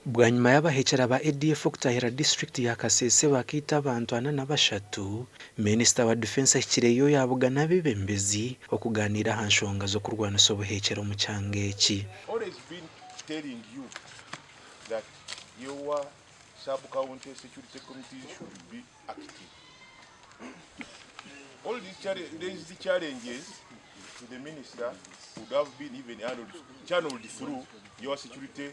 Bwanyuma y'abahekera ba ADF okutahira district ya Kasese bakita abantu 43, Minister wa Defense Kireyo yabuga Abeebembezi okuganira hanshonga zo kurwanisa obuhekero mu kyangeki. Telling you that your sub-county security committee should be active. All these challenges to the minister would have been even channeled through your security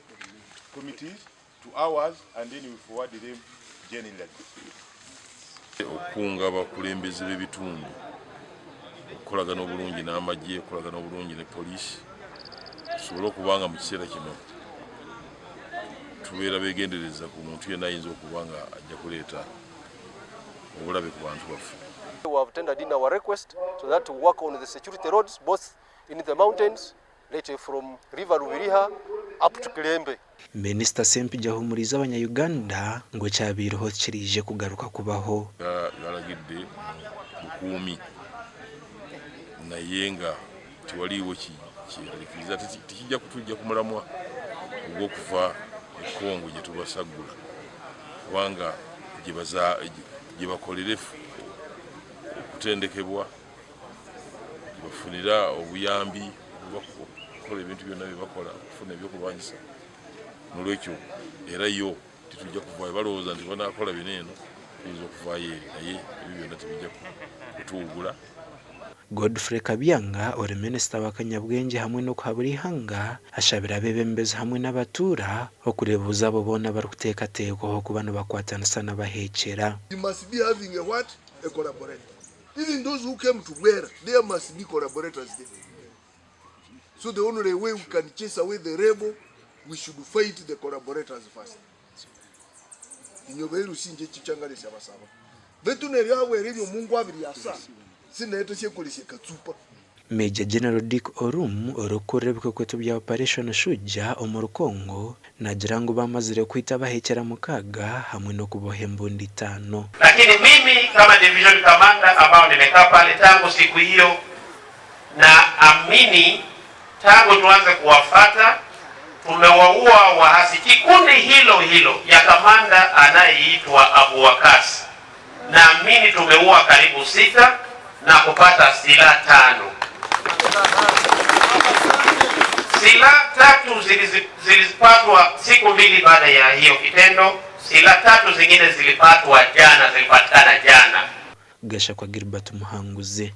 committees to ours, and then we forward them generally. Okunga abakulembeze b'ebitundu okolagana obulungi n'amagye, okolagana obulungi ne poliisi tusobole okubanga mu kiseera kino tubeera beegendereza ku muntu yenna ayinza okubanga ajja kuleeta obulabe ku bantu baffe. We have tendered in our request so that to work on the security roads both in the mountains, later from River Rubiriha up to Kilembe. Minister Sempija ahumuriza abanya-Uganda ngo cyabiroho kirije kugaruka kubaho. Yaragidde bukuumi nayenga tiwaliwo kirikiriza tikijja kutujja kumulamwa ogw'okuva ekongo gye tubasagula kubanga gye bakolere okutendekebwa bafunira obuyambi okukola ebintu byonna bye bakola okufuna ebyokulwanyisa n'olwekyo era yo titujja kuvaayo balowooza nti banaakola bineeno tuyinza okuvaayo eri naye ebyo byonna tebijja kutuwugula. Godfrey Kabyanga ori Minister wa Kanyabwenge hamwe no kuhaburihanga ashabira Abeebembezi hamwe n'abatura okurebuza abo bona bari kuteekateekwaho kuba nibakwatanisa n'abahekera. You must be having a what? A collaborator. Even those who came to Bwera, there must be collaborators there. So the only way we can chase away the rebel, we should fight the collaborators first. Inyoberu sinje chichangalisa basaba. Betuneri yawe rero Mungu abiri yasa. Major General Dick Orum orokore bikokweto bya Operation Shujja omurukongo nagira ngo bamazire kwita bahekera mukaga hamwe no kubohembo ndi 5. Lakini mimi kama division commander ambao nimekaa pale tangu siku hiyo na amini tangu tuanze kuwafata tumewaua wahasi kikundi hilo ya kamanda anayeitwa Abu Wakasi. Na amini tumeua karibu 6 na kupata silaha 5. Silaha 3 zilipatwa siku 2 baada ya hiyo kitendo. Silaha 3 zingine zilipatikana jana. Gasha kwa Gilbert Muhanguzi.